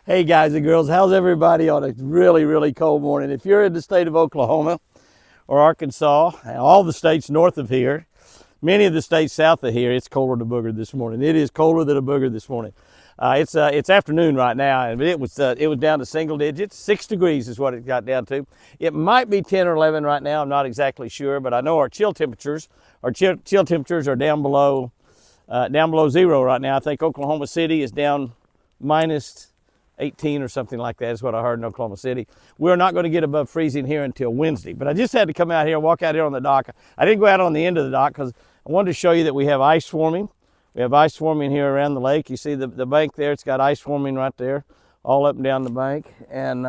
Hey guys and girls, how's everybody on a really, really cold morning? If you're in the state of Oklahoma or Arkansas, and all the states north of here, many of the states south of here, it's colder than a booger this morning. It is colder than a booger this morning. It's afternoon right now, and it was down to single digits. 6 degrees is what it got down to. It might be 10 or 11 right now. I'm not exactly sure, but I know our chill temperatures are down below zero right now. I think Oklahoma City is down minus 18 or something like that is what I heard in Oklahoma City. We're not going to get above freezing here until Wednesday. But I just had to come out here and walk out here on the dock. I didn't go out on the end of the dock because I wanted to show you that we have ice forming. We have ice forming here around the lake. You see the bank there, it's got ice forming right there, all up and down the bank. And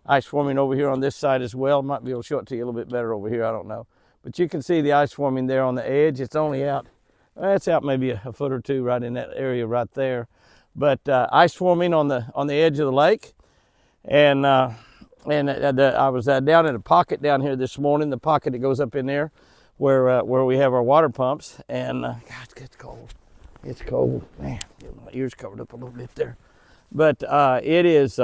ice forming over here on this side as well. Might be able to show it to you a little bit better over here, I don't know. But you can see the ice forming there on the edge. It's only out, it's out maybe a foot or two right in that area right there. But ice forming on the edge of the lake, and I was down in a pocket down here this morning. The pocket that goes up in there, where we have our water pumps. And God, it's cold. It's cold, man. Get my ears covered up a little bit there, but it is.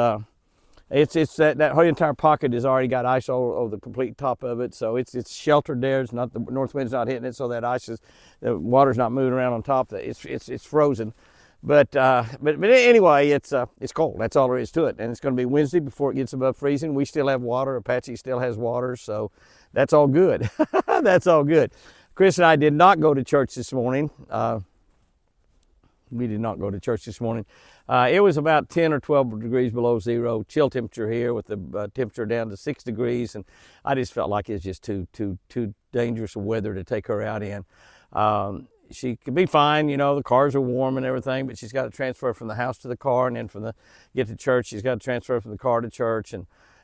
It's that whole entire pocket has already got ice all over the complete top of it, so it's sheltered there. It's not, the north wind's not hitting it, so that the water's not moving around on top. It's frozen. But anyway, it's cold. That's all there is to it. And it's going to be Wednesday before it gets above freezing. We still have water. Apache still has water, so that's all good. That's all good. Chris and I did not go to church this morning. We did not go to church this morning. It was about 10 or 12 degrees below zero, chill temperature here with the temperature down to 6 degrees. And I just felt like it's just too dangerous weather to take her out in. She could be fine, you know, the cars are warm and everything, but she's got to transfer from the house to the car, and then get to church, she's got to transfer from the car to church.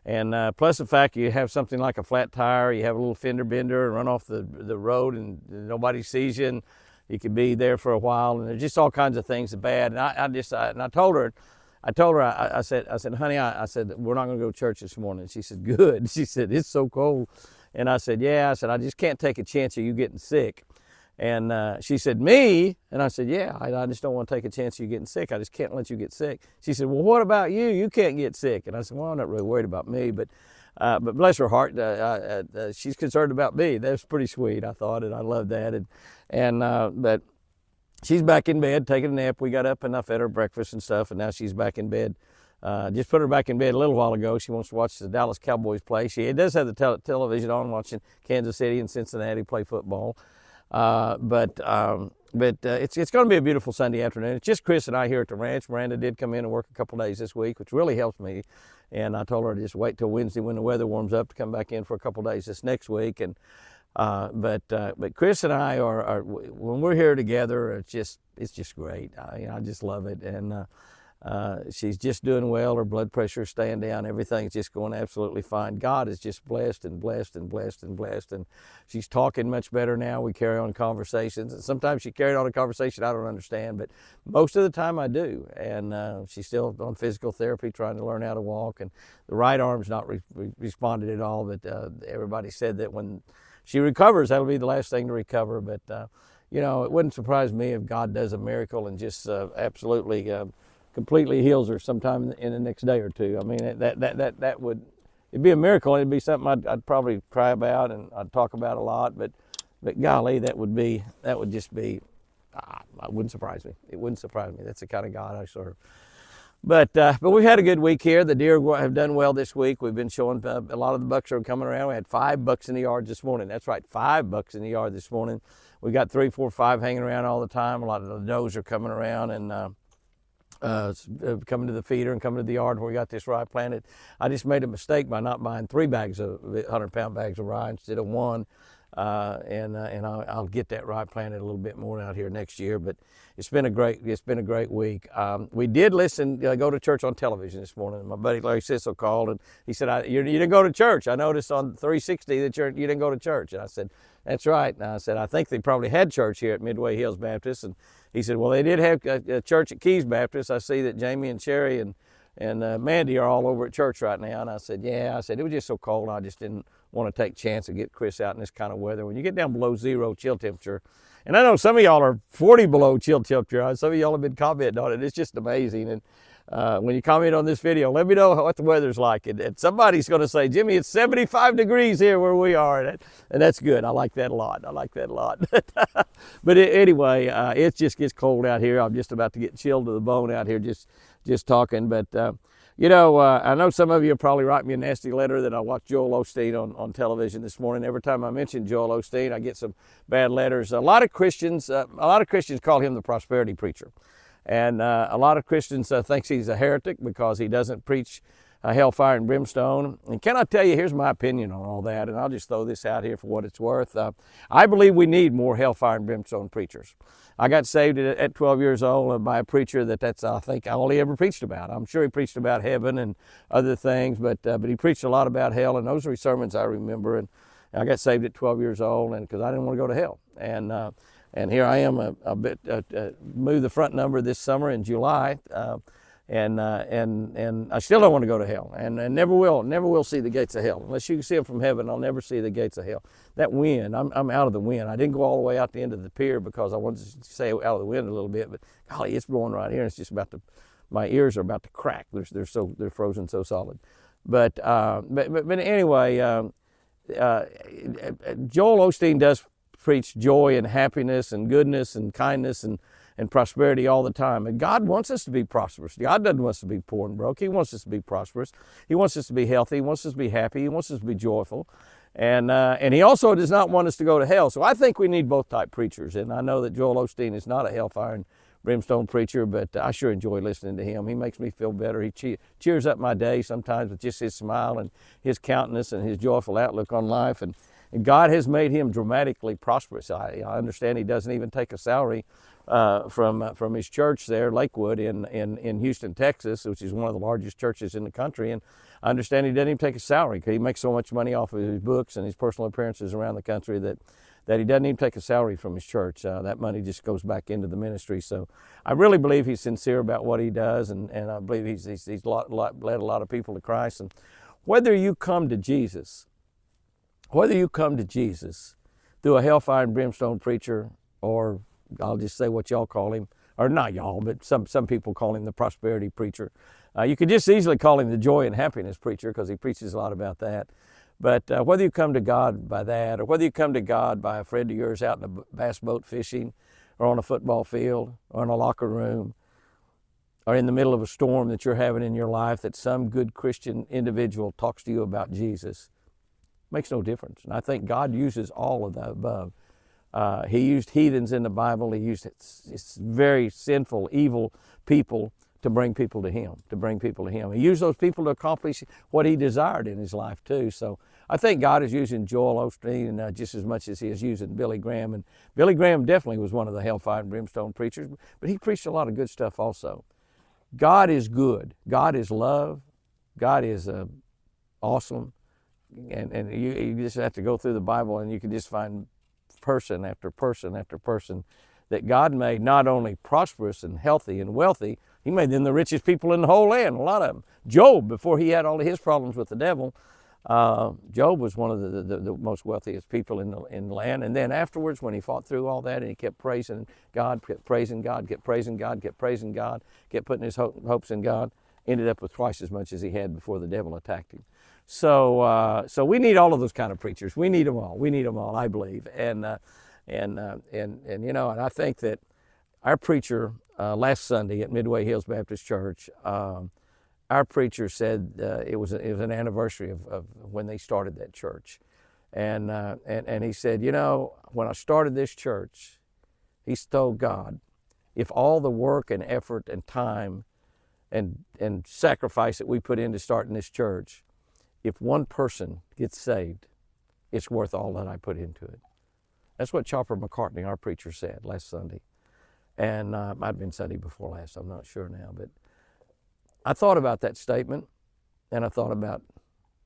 And plus the fact you have something like a flat tire, you have a little fender bender and run off the road and nobody sees you, and you could be there for a while, and there's just all kinds of things bad. And I told her, I said, honey, I said, we're not going to go to church this morning. She said, good. She said, it's so cold. And I said, yeah. I said, I just can't take a chance of you getting sick. And she said, me? And I said, yeah, I just don't want to take a chance of you getting sick. I just can't let you get sick. She said, well, what about you? You can't get sick. And I said, well, I'm not really worried about me, but bless her heart, she's concerned about me. That's pretty sweet, I thought, and I love that. But she's back in bed, taking a nap. We got up and I fed her breakfast and stuff, and now she's back in bed. Just put her back in bed a little while ago. She wants to watch the Dallas Cowboys play. She does have the television on, watching Kansas City and Cincinnati play football. But it's going to be a beautiful Sunday afternoon. It's just Chris and I here at the ranch. Miranda did come in and work a couple days this week, which really helps me. And I told her to just wait till Wednesday when the weather warms up to come back in for a couple days this next week. And but Chris and I are when we're here together, it's just great. I just love it. And she's just doing well. Her blood pressure is staying down. Everything's just going absolutely fine. God is just blessed and blessed and blessed and blessed. And she's talking much better now. We carry on conversations. And sometimes she carried on a conversation I don't understand, but most of the time I do. And she's still on physical therapy, trying to learn how to walk. And the right arm's not responded at all. But everybody said that when she recovers, that'll be the last thing to recover. But you know, it wouldn't surprise me if God does a miracle and just absolutely completely heals her sometime in the next day or two. I mean, that would, it'd be a miracle. It'd be something I'd probably cry about and I'd talk about a lot. But golly, that would just be, it wouldn't surprise me. It wouldn't surprise me. That's the kind of God I serve. But we've had a good week here. The deer have done well this week. We've been showing a lot of the bucks are coming around. We had 5 bucks in the yard this morning. That's right, 5 bucks in the yard this morning. We got 3, 4, 5 hanging around all the time. A lot of the does are coming around and coming to the feeder and coming to the yard where we got this rye planted. I just made a mistake by not buying 3 bags of 100-pound bags of rye instead of 1. And I'll get that rye planted a little bit more out here next year. But it's been a great week. We did go to church on television this morning. My buddy Larry Sissel called and he said, you didn't go to church. I noticed on 360 that you didn't go to church. And I said, that's right. And I said, I think they probably had church here at Midway Hills Baptist. And he said, well, they did have a church at Keys Baptist. I see that Jamie and Sherry and Mandy are all over at church right now. And I said, yeah. I said, it was just so cold. I just didn't want to take a chance of get Chris out in this kind of weather. When you get down below zero chill temperature, and I know some of y'all are 40 below chill temperature. Some of y'all have been commenting on it. It's just amazing. And when you comment on this video, let me know what the weather's like. And somebody's going to say, Jimmy, it's 75 degrees here where we are. And that's good. I like that a lot. I like that a lot. But anyway, it just gets cold out here. I'm just about to get chilled to the bone out here just talking. But, you know, I know some of you will probably write me a nasty letter that I watched Joel Osteen on television this morning. Every time I mention Joel Osteen, I get some bad letters. A lot of Christians call him the prosperity preacher. And a lot of Christians think he's a heretic because he doesn't preach hellfire and brimstone. And can I tell you, here's my opinion on all that, and I'll just throw this out here for what it's worth. I believe we need more hellfire and brimstone preachers. I got saved at 12 years old by a preacher that's I think all he ever preached about. I'm sure he preached about heaven and other things, but he preached a lot about hell, and those are sermons I remember. And I got saved at 12 years old, and because I didn't want to go to hell. And here I am moved the front number this summer in July, and I still don't want to go to hell, and never will see the gates of hell. Unless you can see them from heaven, I'll never see the gates of hell. That wind, I'm out of the wind. I didn't go all the way out the end of the pier because I wanted to stay out of the wind a little bit, but golly, it's blowing right here, and it's just my ears are about to crack. They're frozen so solid. But anyway, Joel Osteen does preach joy and happiness and goodness and kindness and prosperity all the time. And God wants us to be prosperous. God doesn't want us to be poor and broke. He wants us to be prosperous. He wants us to be healthy. He wants us to be happy. He wants us to be joyful. And he also does not want us to go to hell. So I think we need both type preachers. And I know that Joel Osteen is not a hellfire and brimstone preacher, but I sure enjoy listening to him. He makes me feel better. He cheers up my day sometimes with just his smile and his countenance and his joyful outlook on life. And God has made him dramatically prosperous. I understand he doesn't even take a salary from his church there, Lakewood, in Houston, Texas, which is one of the largest churches in the country. And I understand he doesn't even take a salary because he makes so much money off of his books and his personal appearances around the country that he doesn't even take a salary from his church. That money just goes back into the ministry. So I really believe he's sincere about what he does, and I believe he's led a lot of people to Christ. And whether you come to Jesus through a hellfire and brimstone preacher, or I'll just say what y'all call him, or not y'all, but some people call him the prosperity preacher. You could just easily call him the joy and happiness preacher because he preaches a lot about that. But whether you come to God by that, or whether you come to God by a friend of yours out in a bass boat fishing, or on a football field, or in a locker room, or in the middle of a storm that you're having in your life, that some good Christian individual talks to you about Jesus, makes no difference. And I think God uses all of the above. He used heathens in the Bible. He used very sinful, evil people to bring people to him, He used those people to accomplish what he desired in his life too. So I think God is using Joel Osteen just as much as he is using Billy Graham. And Billy Graham definitely was one of the hellfire and brimstone preachers, but he preached a lot of good stuff also. God is good. God is love. God is awesome. And you just have to go through the Bible and you can just find person after person after person that God made not only prosperous and healthy and wealthy, he made them the richest people in the whole land, a lot of them. Job, before he had all of his problems with the devil, Job was one of the most wealthiest people in the land. And then afterwards, when he fought through all that and he kept praising God, kept praising God, kept praising God, kept praising God, kept putting his hopes in God, ended up with twice as much as he had before the devil attacked him. So we need all of those kind of preachers. We need them all. We need them all, I believe. And you know, and I think that our preacher last Sunday at Midway Hills Baptist Church, our preacher said it was an anniversary of when they started that church, and he said, you know, when I started this church, he told God, if all the work and effort and time and sacrifice that we put into starting this church, if one person gets saved, it's worth all that I put into it. That's what Chopper McCartney, our preacher, said last Sunday. And it might have been Sunday before last, I'm not sure now. But I thought about that statement, and I thought about,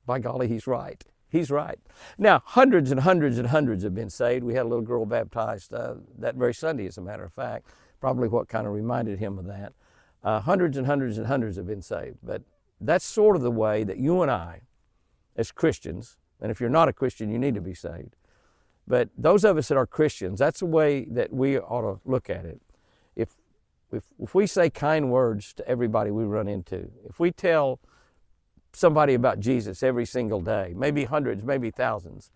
by golly, he's right. He's right. Now, hundreds and hundreds and hundreds have been saved. We had a little girl baptized that very Sunday, as a matter of fact. Probably what kind of reminded him of that. Hundreds and hundreds and hundreds have been saved. But that's sort of the way that you and I, as Christians, and if you're not a Christian, you need to be saved. But those of us that are Christians, that's the way that we ought to look at it. If we say kind words to everybody we run into, if we tell somebody about Jesus every single day, maybe hundreds, maybe thousands,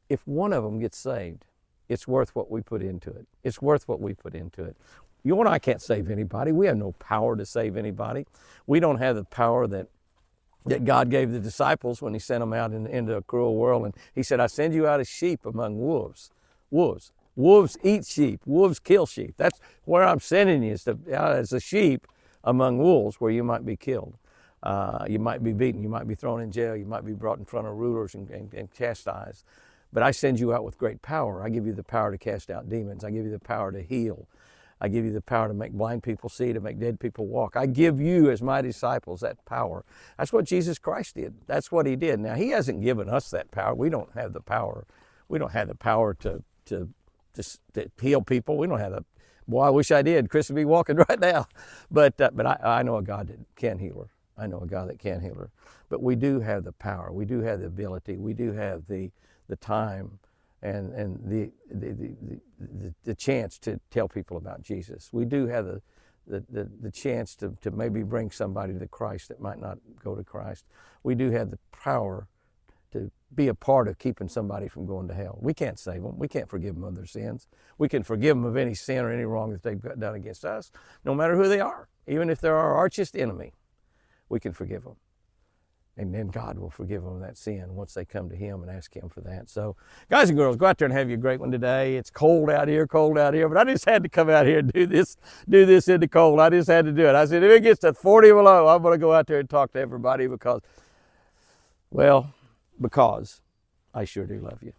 if one of them gets saved, it's worth what we put into it. It's worth what we put into it. You and I can't save anybody. We have no power to save anybody. We don't have the power that God gave the disciples when he sent them out into a cruel world. And he said, I send you out as sheep among wolves. Wolves. Wolves eat sheep. Wolves kill sheep. That's where I'm sending you, is as a sheep among wolves, where you might be killed. You might be beaten. You might be thrown in jail. You might be brought in front of rulers and chastised. But I send you out with great power. I give you the power to cast out demons. I give you the power to heal. I give you the power to make blind people see, to make dead people walk. I give you, as my disciples, that power. That's what Jesus Christ did. That's what he did. Now, he hasn't given us that power. We don't have the power. We don't have the power to heal people. We don't have the, boy, I wish I did. Chris would be walking right now. But I know a God that can heal her. I know a God that can heal her. But we do have the power. We do have the ability. We do have the time and the chance to tell people about Jesus. We do have the chance to maybe bring somebody to Christ that might not go to Christ. We do have the power to be a part of keeping somebody from going to hell. We can't save them. We can't forgive them of their sins. We can forgive them of any sin or any wrong that they've done against us, no matter who they are. Even if they're our archest enemy, we can forgive them. And then God will forgive them of that sin once they come to him and ask him for that. So, guys and girls, go out there and have you a great one today. It's cold out here, but I just had to come out here and do this in the cold. I just had to do it. I said, if it gets to 40 below, I'm going to go out there and talk to everybody because I sure do love you.